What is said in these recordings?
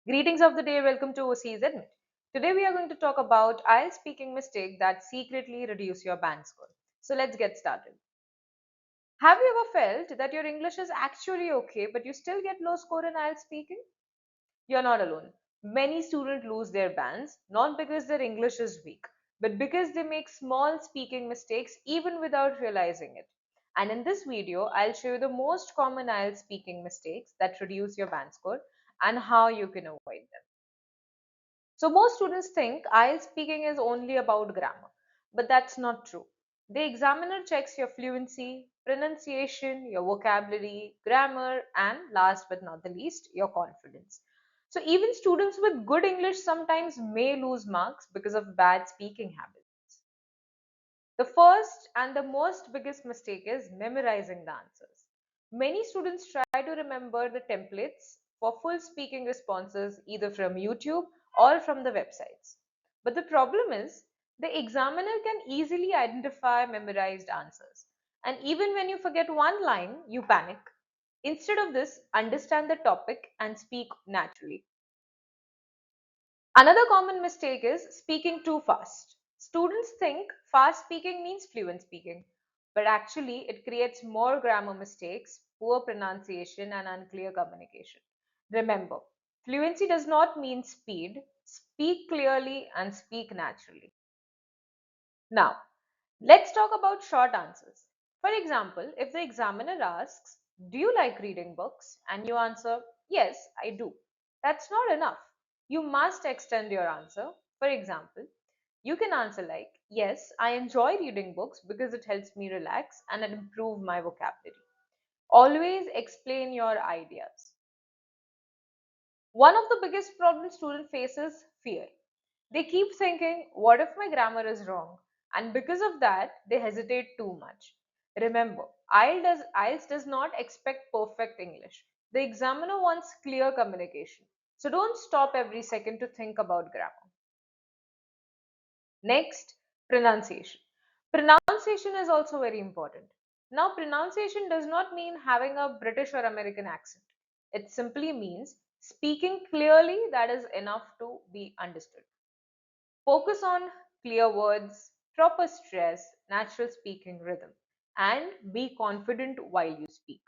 Greetings of the day, welcome to OC's Admit. Today we are going to talk about IELTS speaking mistake that secretly reduce your band score. So let's get started. Have you ever felt that your English is actually okay but you still get low score in IELTS speaking? You're not alone. Many students lose their bands not because their English is weak, but because they make small speaking mistakes even without realizing it. And in this video, I'll show you the most common IELTS speaking mistakes that reduce your band score and how you can avoid them. So most students think IELTS speaking is only about grammar, but that's not true. The examiner checks your fluency, pronunciation, your vocabulary, grammar, and last but not the least, your confidence. So even students with good English sometimes may lose marks because of bad speaking habits. The first and the most biggest mistake is memorizing the answers. Many students try to remember the templates for full speaking responses either from YouTube or from the websites. But the problem is, the examiner can easily identify memorized answers. And even when you forget one line, you panic. Instead of this, understand the topic and speak naturally. Another common mistake is speaking too fast. Students think fast speaking means fluent speaking, but actually it creates more grammar mistakes, poor pronunciation, and unclear communication. Remember, fluency does not mean speed. Speak clearly and speak naturally. Now, let's talk about short answers. For example, if the examiner asks, "Do you like reading books?" and you answer, "Yes, I do," that's not enough. You must extend your answer. For example, you can answer like, "Yes, I enjoy reading books because it helps me relax and improve my vocabulary." Always explain your ideas. One of the biggest problems students face is fear. They keep thinking, what if my grammar is wrong? And because of that, they hesitate too much. Remember, IELTS does not expect perfect English. The examiner wants clear communication. So don't stop every second to think about grammar. Next, pronunciation. Pronunciation is also very important. Now, pronunciation does not mean having a British or American accent. It simply means speaking clearly that is enough to be understood. Focus on clear words, proper stress, natural speaking rhythm, and be confident while you speak.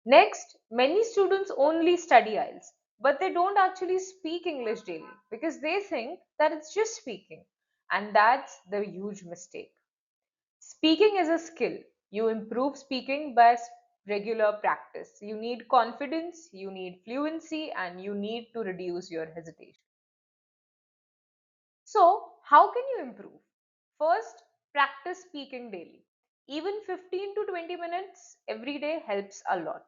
Next, many students only study IELTS, but they don't actually speak English daily because they think that it's just speaking. And that's the huge mistake. Speaking is a skill. You improve speaking by regular practice. You need confidence, you need fluency, and you need to reduce your hesitation. So, how can you improve? First, practice speaking daily. Even 15 to 20 minutes every day helps a lot.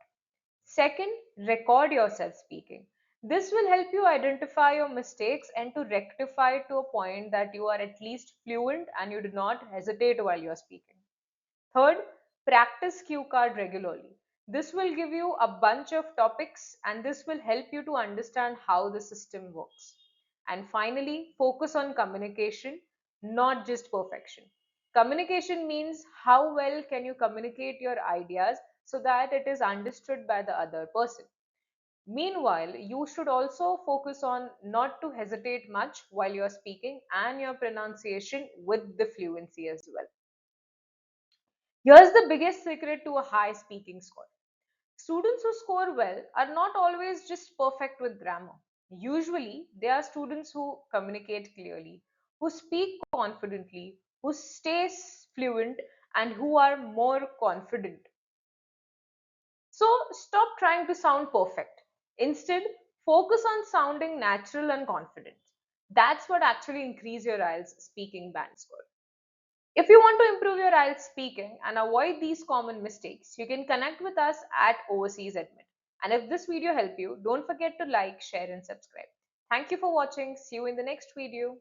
Second, record yourself speaking. This will help you identify your mistakes and to rectify to a point that you are at least fluent and you do not hesitate while you are speaking. Third, practice cue card regularly. This will give you a bunch of topics and this will help you to understand how the system works. And finally, focus on communication, not just perfection. Communication means how well can you communicate your ideas so that it is understood by the other person. Meanwhile, you should also focus on not to hesitate much while you're speaking and your pronunciation with the fluency as well. Here's the biggest secret to a high speaking score. Students who score well are not always just perfect with grammar. Usually, they are students who communicate clearly, who speak confidently, who stay fluent, and who are more confident. So, stop trying to sound perfect. Instead, focus on sounding natural and confident. That's what actually increase your IELTS speaking band score. If you want to improve your IELTS speaking and avoid these common mistakes, you can connect with us at Overseas Admit. And if this video helped you, don't forget to like, share, and subscribe. Thank you for watching. See you in the next video.